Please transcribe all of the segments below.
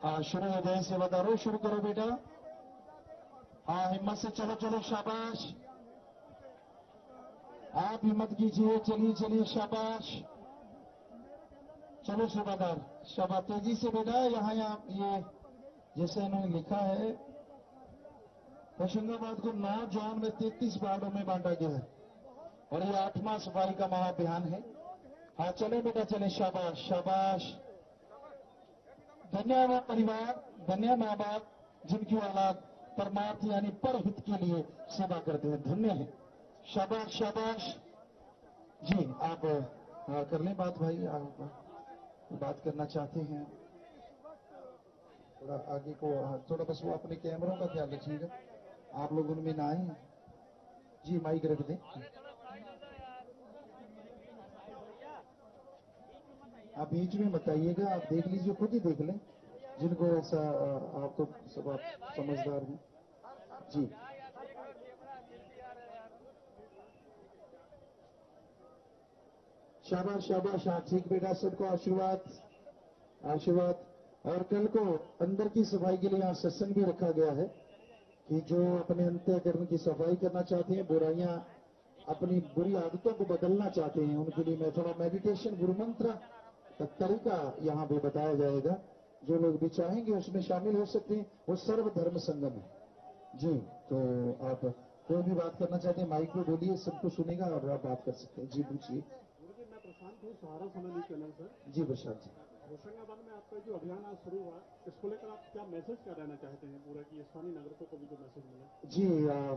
हाँ शुरू हो जाए सेवादारों, शुरू करो बेटा। हाँ हिम्मत से चलो चलो, शाबाश। आप हिम्मत कीजिए, चलिए चलिए, शाबाश। चलो सेवादार, शाबाश, तेजी से बेटा। यहाँ ये जैसे इन्होंने लिखा है, होशंगाबाद को 9 जोन में 33 वार्डों में बांटा गया है और ये 8वां सफाई का महाअभियान है। हाँ चले बेटा चले, शाबाश शाबाश। धन्य वो परिवार, धन्य माँ बाप जिनकी औलाद परमार्थ यानी परहित के लिए सेवा करते हैं, धन्य है। शाबाश शाबाश। जी आप कर लें बात भाई, आप बात करना चाहते हैं? थोड़ा आगे को, थोड़ा बस वो अपने कैमरों का ख्याल रखिएगा, आप लोग उनमें ना आए। जी माइक रख दें। आप बीच में मत आइएगा, आप देख लीजिए, खुद ही देख लें जिनको ऐसा, आप तो सब आप समझदार हैं। जी शाबाश शाबाश, आप ठीक बेटा, सबको आशीर्वाद आशीर्वाद। और कल को अंदर की सफाई के लिए यहाँ सत्संग भी रखा गया है कि जो अपने अंतःकरण की सफाई करना चाहते हैं, बुराइयां अपनी बुरी आदतों को बदलना चाहते हैं, उनके लिए मैं थोड़ा मेडिटेशन गुरु मंत्र का तरीका यहाँ पे बताया जाएगा। जो लोग भी चाहेंगे उसमें शामिल हो सकते हैं, वो सर्वधर्म संगम है। जी तो आप कोई भी बात करना चाहते हैं माइक पे बोलिए, सबको सुनेगा और आप बात कर सकते हैं। जी पूछिए। गुरुजी मैं प्रशांत हूँ, सहारा समय चैनल से। जी प्रशांत जी। होशंगाबाद में आपका जो अभियान आज शुरू हुआ, इसको लेकर आप क्या मैसेज क्या देना चाहते हैं पूरा, की स्थानीय नागरिकों को भी जो मैसेज मिले? जी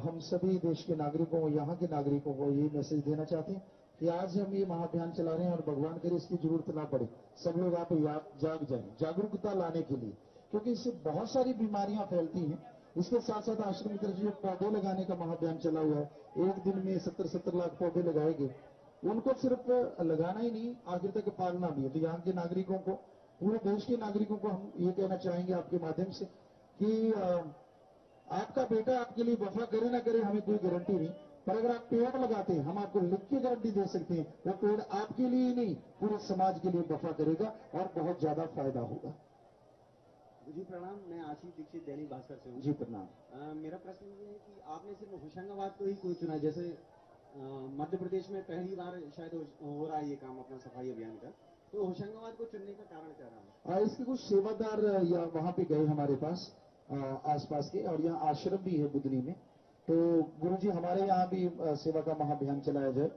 हम सभी देश के नागरिकों को, यहाँ के नागरिकों को ये मैसेज देना चाहते हैं कि आज हम ये महाअभियान चला रहे हैं और भगवान करे इसकी जरूरत ना पड़े, सब लोग आप जाग जाएं, जागरूकता लाने के लिए, क्योंकि इससे बहुत सारी बीमारियां फैलती हैं। इसके साथ साथ आश्रम की तरफ जो पौधे लगाने का महाअभियान चला हुआ है, एक दिन में 70-70 लाख पौधे लगाए गए। उनको सिर्फ लगाना ही नहीं, आगे तक पालना भी है। तो यहाँ के नागरिकों को, पूरे देश के नागरिकों को हम ये कहना चाहेंगे आपके माध्यम से कि आपका बेटा आपके लिए वफा करे ना करे हमें कोई गारंटी नहीं, पर अगर आप पेड़ लगाते हैं हम आपको लिख के गारंटी दे सकते हैं, वो पेड़ आपके लिए ही नहीं पूरे समाज के लिए वफा करेगा और बहुत ज्यादा फायदा होगा। जी प्रणाम, मैं आशीष दीक्षित दैनिक भास्कर से हूँ। जी प्रणाम। मेरा प्रश्न ये है कि आपने सिर्फ होशंगाबाद को ही क्यों चुना? जैसे मध्य प्रदेश में पहली बार शायद हो रहा है ये काम अपना सफाई अभियान का, तो होशंगाबाद को चुनने का कारण क्या रहा? इसके कुछ सेवादार या वहां पे गए हमारे पास आसपास के, और यहाँ आश्रम भी है बुधनी में, तो गुरुजी हमारे यहाँ भी सेवा का महाअभियान चलाया जाए,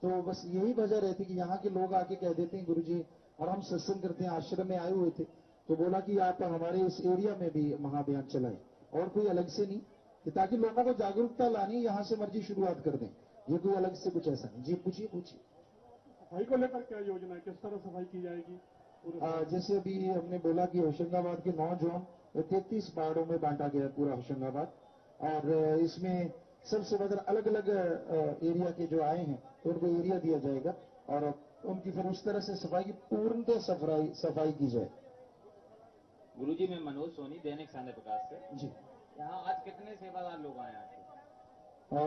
तो बस यही वजह रहती कि यहाँ के लोग आके कह देते हैं गुरुजी, और हम सत्संग करते हैं, आश्रम में आए हुए थे तो बोला कि आप हमारे इस एरिया में भी महाअभियान चलाएं, और कोई अलग से नहीं, कि ताकि लोगों को जागरूकता लानी, यहाँ से मर्जी शुरुआत कर दें, ये कोई अलग से कुछ ऐसा नहीं। जी पूछिए पूछिए। सफाई को लेकर क्या योजना है, किस तरह सफाई की जाएगी? जैसे अभी हमने बोला कि होशंगाबाद के 9 जोन 33 वार्डों में बांटा गया है पूरा होशंगाबाद, और इसमें सब सेवादार अलग अलग एरिया के जो आए हैं तो उनको एरिया दिया जाएगा और उनकी फिर उस तरह से सफाई की पूर्णतः सफाई की जाए। गुरुजी मैं मनोज सोनी, दैनिक सान्य प्रकाश से। जी यहाँ आज कितने सेवादार लोग आए आपके?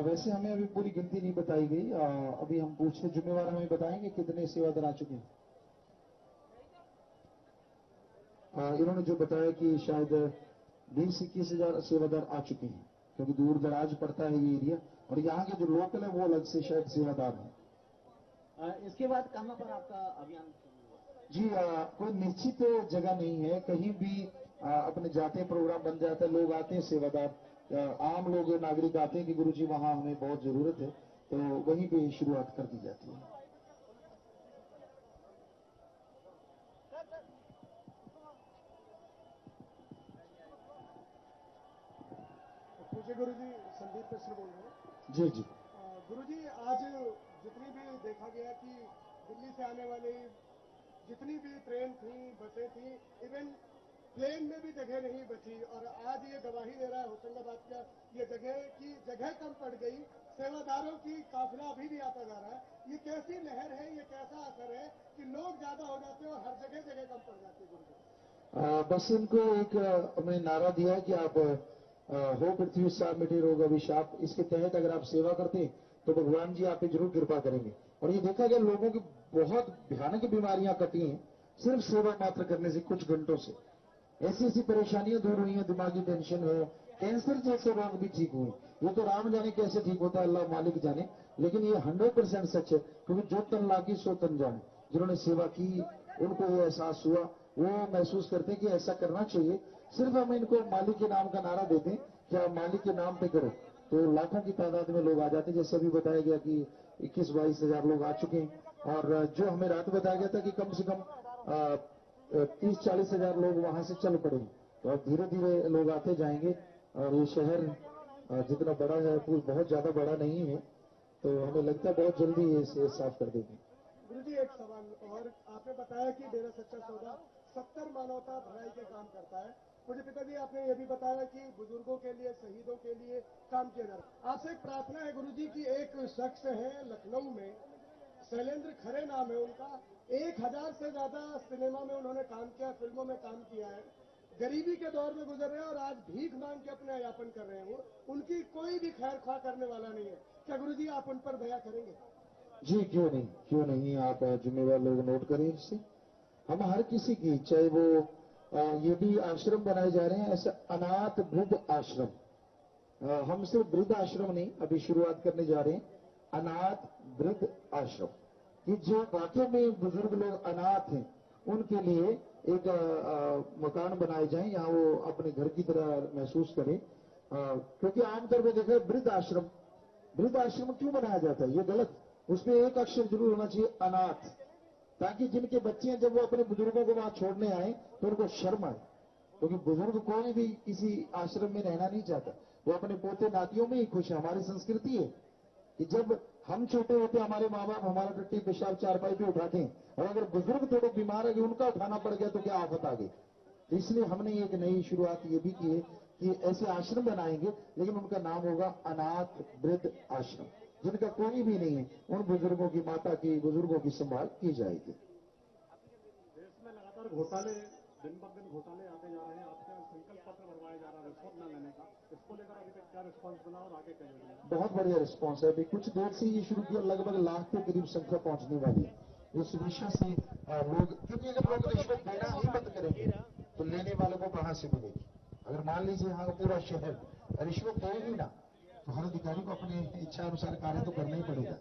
वैसे हमें अभी पूरी गिनती नहीं बताई गई, अभी हम पूछते जुम्मेवार हमें बताएंगे कितने सेवादार आ चुके हैं। इन्होंने जो बताया कि शायद 20-21 हजार सेवादार आ चुके हैं, क्योंकि दूर दराज पड़ता है ये एरिया, और यहाँ के जो लोकल है वो अलग से शायद सेवादार हैं। इसके बाद कहाँ पर आपका अभियान? जी कोई निश्चित जगह नहीं है, कहीं भी अपने जाते हैं, प्रोग्राम बन जाता है, लोग आते हैं, सेवादार आम लोग नागरिक आते हैं कि गुरुजी वहां हमें बहुत जरूरत है, तो वहीं पे शुरुआत कर दी जाती है। पूछे गुरुजी, संदीप मिश्र बोल रहे हैं। जी जी। गुरुजी आज जितनी भी देखा गया कि दिल्ली से आने वाली जितनी भी ट्रेन थी, बसें थी, इवन प्लेन में भी जगह नहीं बची, और आज ये गवाही दे रहा है होशंगाबाद का ये जगह कम पड़ गई, सेवादारों की काफिला अभी भी आता जा रहा है। ये कैसी लहर है, ये कैसा असर है कि लोग ज्यादा हो जाते हैं और हर जगह कम पड़ जाती है? गुरुजी बस इनको एक हमने नारा दिया है कि आप हो पृथ्वी साफ मिटे रोग अभिशाप, इसके तहत अगर आप सेवा करते हैं तो भगवान जी आप पे जरूर कृपा करेंगे। और ये देखा गया लोगों की बहुत भयानक बीमारियां कटी हैं सिर्फ सेवा मात्र करने से, कुछ घंटों से। ऐसी ऐसी परेशानियां दूर हुई हैं, दिमागी टेंशन है, कैंसर जैसे रोग भी ठीक हुए। ये तो राम जाने कैसे ठीक होता है, अल्लाह मालिक जाने, लेकिन ये 100% सच है, क्योंकि जो तन लागी सो तन जाने। जिन्होंने सेवा की उनको वो एहसास हुआ, वो महसूस करते हैं कि ऐसा करना चाहिए। सिर्फ हम इनको मालिक के नाम का नारा देते हैं कि आप मालिक के नाम पे करो, तो लाखों की तादाद में लोग आ जाते हैं। जैसे अभी बताया गया कि 21-22 हजार लोग आ चुके हैं, और जो हमें रात बताया गया था कि कम से कम 30-40 हजार लोग वहां से चल पड़े। तो अब धीरे धीरे लोग आते जाएंगे, और ये शहर जितना बड़ा है बहुत ज्यादा बड़ा नहीं है, तो हमें लगता है बहुत जल्दी ये इसे साफ कर देंगे। गुरुजी एक सवाल और, आपने बताया कि डेरा सच्चा सौदा 70 मानवता भलाई के काम करता है। मुझे पिताजी आपने ये भी बताया कि बुजुर्गों के लिए, शहीदों के लिए काम किया जा रहा है। आपसे एक प्रार्थना है गुरुजी की, एक शख्स है लखनऊ में, शैलेंद्र खरे नाम है उनका, 1000 से ज्यादा सिनेमा में उन्होंने काम किया, फिल्मों में काम किया है, गरीबी के दौर में गुजर रहे हैं और आज भीख मांग के अपने यापन कर रहे हैं। उनकी कोई भी खैर ख्वाह करने वाला नहीं है। क्या गुरुजी आप उन पर दया करेंगे? जी क्यों नहीं, आप जिम्मेवार लोग नोट करें इससे। हम हर किसी की, चाहे वो ये भी आश्रम बनाए जा रहे हैं ऐसे अनाथ वृद्ध आश्रम, हम सिर्फ वृद्ध आश्रम नहीं अभी शुरुआत करने जा रहे हैं, अनाथ वृद्ध आश्रम, कि जो वाकई में बुजुर्ग लोग अनाथ हैं उनके लिए एक मकान बनाए जाएं, यहाँ वो अपने घर की तरह महसूस करें। क्योंकि आमतौर पर देखा है वृद्ध आश्रम क्यों बनाया जाता है, ये गलत। उसमें एक अक्षर जरूर होना चाहिए, अनाथ, ताकि जिनके बच्चे हैं जब वो अपने बुजुर्गों को वहां छोड़ने आए तो उनको शर्म आए। क्योंकि बुजुर्ग कोई भी किसी आश्रम में रहना नहीं चाहता, वो अपने पोते नातियों में ही खुश है। हमारी संस्कृति है कि जब हम छोटे होते हमारे माँ बाप हमारा टट्टी पेशाब चारपाई पे उठाते हैं, और अगर बुजुर्ग थोड़े बीमार है कि उनका उठाना पड़ गया तो क्या आफत आ गई। तो इसलिए हमने एक नई शुरुआत ये भी की है कि ऐसे आश्रम बनाएंगे, लेकिन उनका नाम होगा अनाथ वृद्ध आश्रम। जिनका कोई भी नहीं है उन बुजुर्गों की, माता की, बुजुर्गों की संभाल की जाएगी। देश में लगातार घोटाले, दिन ब दिन घोटाले आते जा रहे हैं, आपका संकल्प पत्र भरवाया जा रहा है रिश्वत न लेने का, इसको लेकर अभी तक क्या रिस्पॉन्स मिला और आगे क्या योजना है? बहुत बढ़िया रिस्पॉन्स है। अभी कुछ देर से ये शुरू किया, लगभग लाख के करीब संख्या पहुंचने वाली है। इस विषय से लोग, क्योंकि अगर लोग रिश्वत देना ही बंद करेंगे तो लेने वालों को कहां से मिलेगी। अगर मान लीजिए यहाँ का पूरा शहर रिश्वत दे ही ना, तो हर अधिकारी को अपने इच्छा अनुसार कार्य तो करना ही पड़ेगा।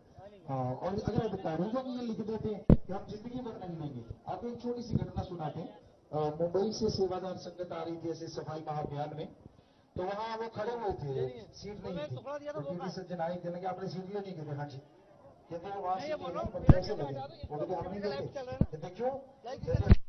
और अगर अधिकारियों को भी ये लिख देते कि हम जिंदगी भर नहीं देंगे। आपको एक छोटी सी घटना सुनाते हैं। मुंबई से सेवादार संगत आ रही थी ऐसे सफाई महाअभियान में, तो वहां वो खड़े हुए थे, सीट नहीं थी, तो पीटी सज्जन आए, कहने कि आपने सीट लेनी, कहते हाँ जी, कहते हैं वहां सीट लेनी पर पैसे लगे, वो कहते हम नहीं देते, कहते क्यों, कहते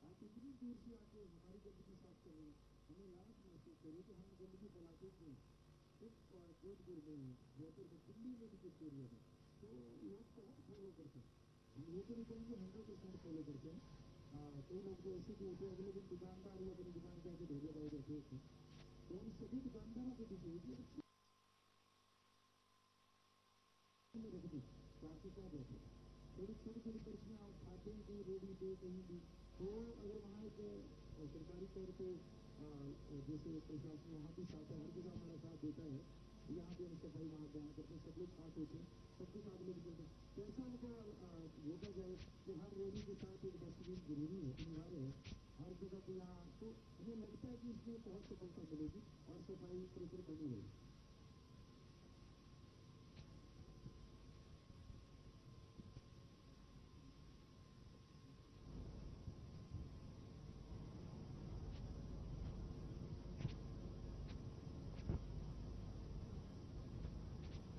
आप इतनी दूर से आके हमारी गंदगी साफ कर रहे हैं, हमें लायक महसूस करिए कि हम गंदगी फैलाते क्यों। सिर्फ जोधपुर में, जयपुर में, दिल्ली में भी कुछ एरिया है तो लोग बहुत फॉलो करते हैं। हम ये तो नहीं कहेंगे 100% फॉलो करते हैं। कई लोग जो ऐसे भी होते हैं अगले दिन दुकानदार या अपनी दुकान के आगे ढेर लगाए रहते हैं, तो उन सभी दुकानदारों को भी चाहिए रख दी प्लास्टिक का रहते थोड़ी छोटी छोटी पर्चियाँ आप खाते हैं कहीं रेडी पे कहीं भी, तो अगर वहाँ एक सरकारी तौर पे जैसे प्रशासन वहाँ भी साथ है, हर जगह हमारा साथ देता है, यहाँ भी हम सफाई वहाँ बयान करते हैं, सब लोग साथ होते हैं, सबके साथ लोग करते हैं, तो ऐसा उनको होता जाए कि हर रेडी के साथ एक डस्टबिन जरूरी है, अनिवार्य है हर जगह पे यहाँ। तो हमें लगता है कि इसमें बहुत सफलता मिलेगी और सफाई प्रचुर बनी रहेगी।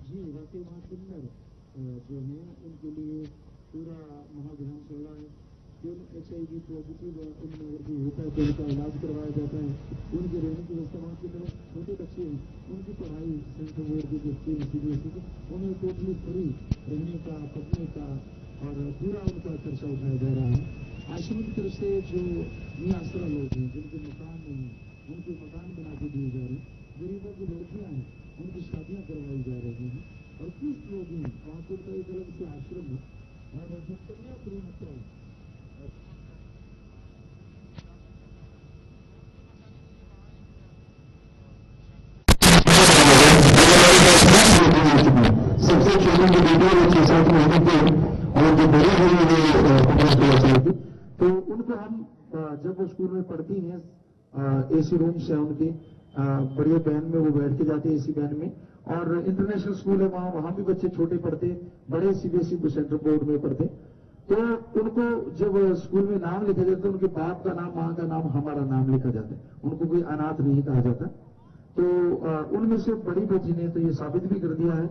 जी वाकई वहाँ किन्नर जो है उनके लिए पूरा महाभियान चल रहा है। जिन HIV पॉजिटिव उनमें अगर भी होता है तो उनका इलाज करवाया जाता है, उनके रहने की व्यवस्था वहाँ के लोग छोटे बच्चे हैं उनकी पढ़ाई सेंट्रल बोर्ड की जो स्कूल CBSE की उन्हें टोटली फ्री रहने का, पढ़ने का और पूरा उनका खर्चा उठाया जा रहा है। आश्रम की तरफ से जो निराश्रा लोग हैं जिनके मकान नहीं है उनके मकान बना के दिए जा रहे हैं, गरीबों की लड़कियाँ हैं उनकी शादियाँ करवाई जा रही हैं, और कुछ लोग हैं वहाँ पर एक अलग से आश्रम है और जो कन्या प्रेम है सबसे छोटे जो बेटे 6-7 महीने के और जो बड़ी बड़ी तो उनको हम जब वो स्कूल में पढ़ती हैं AC रूम्स है उनके, बढ़िया वैन में वो बैठ के जाते हैं AC वैन में, और इंटरनेशनल स्कूल है वहाँ भी बच्चे छोटे पढ़ते, बड़े CBSE सेंट्रल बोर्ड में पढ़ते, तो उनको जब स्कूल में नाम लिखा जाता है उनके बाप का नाम, माँ का नाम, हमारा नाम लिखा जाता है, उनको कोई अनाथ नहीं कहा जाता। तो उनमें से बड़ी बेटी ने तो ये साबित भी कर दिया है,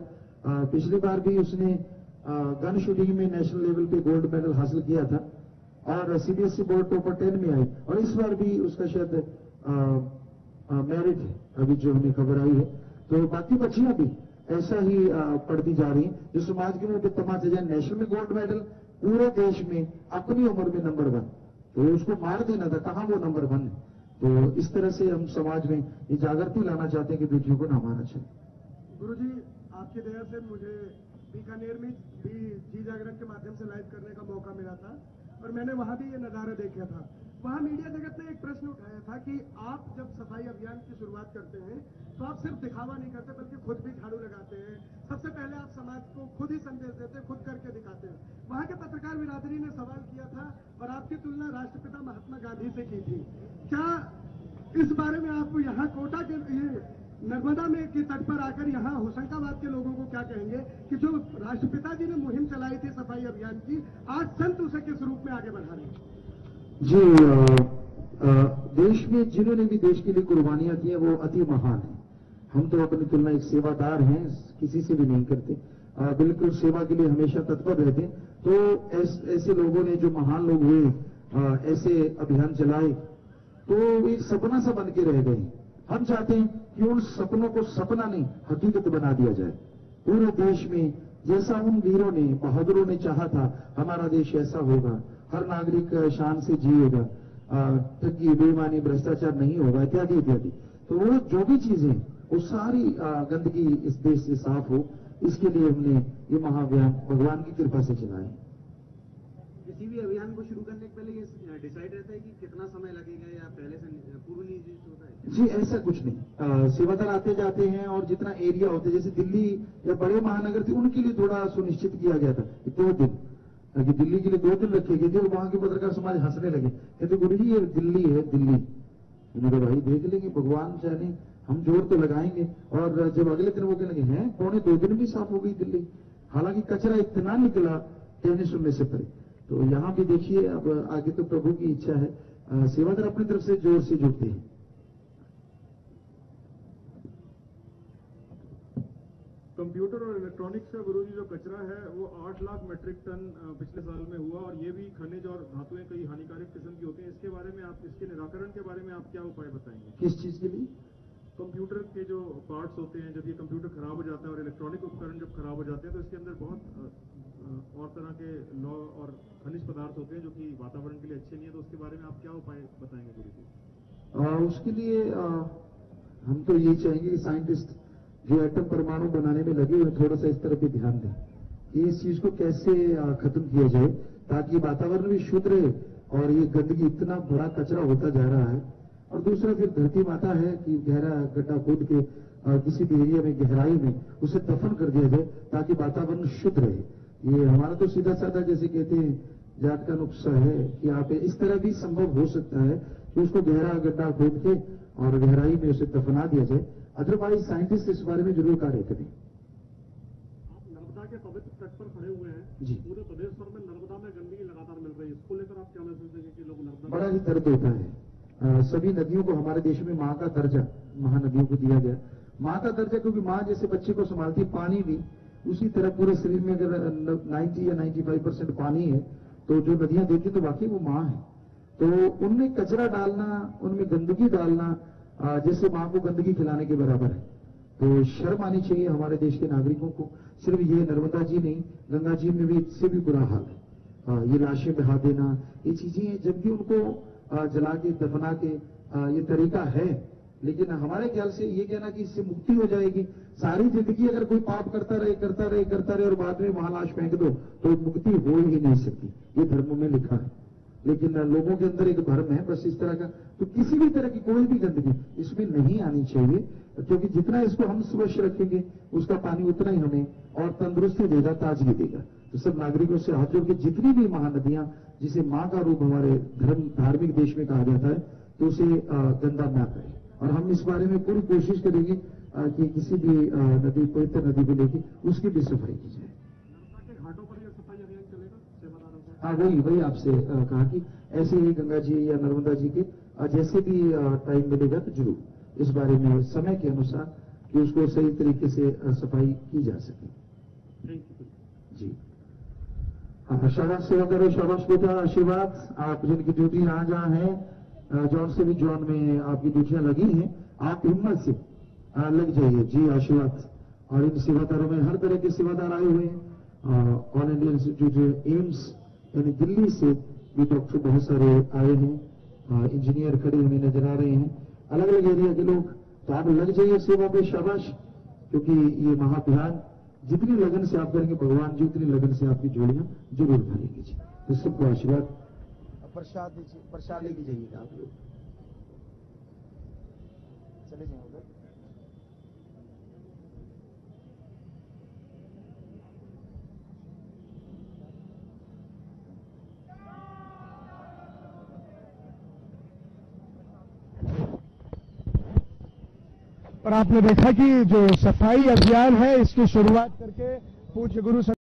पिछली बार भी उसने गन शूटिंग में नेशनल लेवल पे गोल्ड मेडल हासिल किया था और CBSE बोर्ड टॉपर 10 में आई, और इस बार भी उसका शायद मेरिट अभी जो हमें खबर आई है। तो बाकी बच्चियां भी ऐसा ही पढ़ती जा रही हैं जो समाज के में तमाम जाए, नेशनल में गोल्ड मेडल, पूरे देश में अपनी उम्र में नंबर 1, तो उसको मार देना था, कहाँ वो नंबर 1 है। तो इस तरह से हम समाज में ये जागृति लाना चाहते हैं कि बेटियों को ना मारना चाहिए। गुरुजी, आपकी दया से मुझे बीकानेर में भी जी जागरण के माध्यम से लाइव करने का मौका मिला था और मैंने वहां भी ये नजारा देखा था। वहां मीडिया जगत ने एक प्रश्न उठाया था कि आप जब सफाई अभियान की शुरुआत करते हैं तो आप सिर्फ दिखावा नहीं करते बल्कि खुद भी झाड़ू लगाते हैं, सबसे पहले आप समाज को खुद ही संदेश देते हैं, खुद करके दिखाते हैं। वहां के पत्रकार बिरादरी ने सवाल किया था और आपकी तुलना राष्ट्रपिता महात्मा गांधी से की थी। क्या इस बारे में आप यहाँ कोटा के नर्मदा में के तट पर आकर यहाँ होशंगाबाद के लोगों को क्या कहेंगे कि जो राष्ट्रपिता जी ने मुहिम चलाई थी सफाई अभियान की, आज संत उसे किस रूप में आगे बढ़ा रहे हैं? जी देश में जिन्होंने भी देश के लिए कुर्बानियां की हैं वो अति महान है। हम तो अपनी तुलना एक सेवादार हैं, किसी से भी नहीं करते, बिल्कुल सेवा के लिए हमेशा तत्पर रहते हैं। तो ऐसे लोगों ने जो महान लोग हुए, ऐसे अभियान चलाए, तो एक सपना सा बन के रह गए। हम चाहते हैं कि उन सपनों को सपना नहीं हकीकत बना दिया जाए। पूरे देश में जैसा उन वीरों ने, बहादुरों ने चाहा था हमारा देश ऐसा होगा, हर नागरिक शान से जिएगा, ठगी, बेईमानी, भ्रष्टाचार नहीं होगा, इत्यादि इत्यादि। तो वो जो भी चीजें, वो सारी गंदगी इस देश से साफ हो, इसके लिए हमने ये महाअभियान भगवान की कृपा से चलाया। किसी भी अभियान को शुरू करने के पहले ये डिसाइड रहता है कि कितना समय लगेगा या पहले से पूर्व नियोजित होता है? जी ऐसा कुछ नहीं, सेवादार आते जाते हैं और जितना एरिया होता है, जैसे दिल्ली या बड़े महानगर थे उनके लिए थोड़ा सुनिश्चित किया गया था 2 दिन, कि दिल्ली के लिए 2 दिन रखे गए थे। और वहां के पत्रकार समाज हंसने लगे, कहते गुरु जी ये दिल्ली है दिल्ली। मैंने कहा भाई देख लेंगे, भगवान चाहे हम जोर तो लगाएंगे। और जब अगले दिन वो कहने लगे हैं 2.25 दिन भी साफ हो गई दिल्ली, हालांकि कचरा इतना निकला कहने सुनने से परे। तो यहाँ भी देखिए, अब आगे तो प्रभु की इच्छा है, सेवादार अपनी तरफ से जोर से जुटते हैं। तो कंप्यूटर और इलेक्ट्रॉनिक्स का गुरुजी जो कचरा है वो 8 लाख मीट्रिक टन पिछले साल में हुआ, और ये भी खनिज और धातुएं कई हानिकारक किस्म की होती हैं। इसके बारे में आप, इसके निराकरण के बारे में आप क्या उपाय बताएंगे? किस चीज के लिए? कंप्यूटर के जो पार्ट्स होते हैं, जब ये कंप्यूटर खराब हो जाता है और इलेक्ट्रॉनिक उपकरण जब खराब हो जाते हैं तो इसके अंदर बहुत और तरह के लौ और खनिज पदार्थ होते हैं जो कि वातावरण के लिए अच्छे नहीं है, तो उसके बारे में आप क्या उपाय बताएंगे गुरुजी? उसके लिए हम तो ये चाहेंगे कि साइंटिस्ट जो एटम परमाणु बनाने में लगे हुए थोड़ा सा इस तरफ भी ध्यान दें कि इस चीज को कैसे खत्म किया जाए ताकि वातावरण भी शुद्ध रहे। और ये गंदगी इतना बड़ा कचरा होता जा रहा है। और दूसरा फिर धरती माता है कि गहरा गड्ढा खोद के किसी भी एरिया में गहराई में उसे दफन कर दिया जाए ताकि वातावरण शुद्ध रहे। ये हमारा तो सीधा साधा जैसे कहते हैं जाट का नुस्खा है कि आप इस तरह भी संभव हो सकता है कि उसको गहरा गड्ढा खोद के और गहराई में उसे दफना दिया जाए। अदरवाइज साइंटिस्ट इस बारे में जरूर कार्य करें। आप नर्मदा के पवित्र तट पर खड़े हुए हैं जी। पूरे प्रदेश भर में नर्मदा में गंदगी लगातार मिल रही है, इसको लेकर आप क्या मैसेज देंगे कि लोग नर्मदा? बड़ा ही दर्द होता है। सभी नदियों को हमारे देश में माँ का दर्जा, महानदियों को दिया गया माँ का दर्जा, क्योंकि माँ जैसे बच्चे को संभालती, पानी भी उसी तरह पूरे शरीर में अगर 90 या 95% पानी है तो जो नदियां देती तो वाकई वो माँ है। तो उनमें कचरा डालना, उनमें गंदगी डालना जैसे माँ को गंदगी खिलाने के बराबर है। तो शर्म आनी चाहिए हमारे देश के नागरिकों को। सिर्फ ये नर्मदा जी नहीं, गंगा जी में भी इससे भी बुरा हाल है। ये लाशें बहा देना, ये चीजें जबकि उनको जला के दफना के ये तरीका है, लेकिन हमारे ख्याल से ये कहना कि इससे मुक्ति हो जाएगी, सारी जिंदगी अगर कोई पाप करता रहे और बाद में वहां लाश फेंक दो तो मुक्ति हो ही नहीं सकती। ये धर्मों में लिखा है, लेकिन लोगों के अंदर एक भ्रम है बस इस तरह का। तो किसी भी तरह की कोई भी गंदगी इसमें नहीं आनी चाहिए, क्योंकि जितना इसको हम स्वच्छ रखेंगे उसका पानी उतना ही हमें और तंदुरुस्ती देगा, ताजगी देगा। तो सब नागरिकों से हाथ जोड़ के जितनी भी महानदियां जिसे माँ का रूप हमारे धार्मिक देश में कहा जाता है, तो उसे गंदा ना करें। और हम इस बारे में पूरी कोशिश करेंगे कि किसी भी नदी, पवित्र नदी को लेकर उसकी भी सफाई की जाए। नर्मदा के घाटों पर यह सफाई अभियान चलेगा सेवादारों का? हाँ, वही आपसे कहा कि ऐसे ही गंगा जी या नर्मदा जी के जैसे भी टाइम मिलेगा तो जरूर इस बारे में समय के अनुसार कि उसको सही तरीके से सफाई की जा सके। थैंक यू जी हाँ, शाबाश सेवा करो, शाबाश बेटा, आशीर्वाद। आप जिनकी ड्यूटी जहाँ है, जॉन से भी जॉन में आपकी ड्यूटियां लगी हैं, आप हिम्मत से लग जाइए जी, आशीर्वाद। और इन सेवादारों में हर तरह के सेवादार आए हुए हैं। ऑल इंडिया इंस्टीट्यूट एम्स यानी दिल्ली से भी डॉक्टर बहुत सारे आए हैं, इंजीनियर खड़े हमें नजर आ रहे हैं, अलग अलग एरिया के लोग। तो आप लग जाइए सेवा पे, शाबाश, क्योंकि ये महाअभियान जितनी लगन से आप करेंगे भगवान जी उतनी लगन से आपकी जोड़ियां जरूर भरेंगे जी। तो सबको आशीर्वाद। प्रसाद दीजिए, प्रसाद लेके जाइएगा आप लोग, चले जाए उधर। और आपने देखा कि जो सफाई अभियान है इसकी शुरुआत करके पूज्य गुरु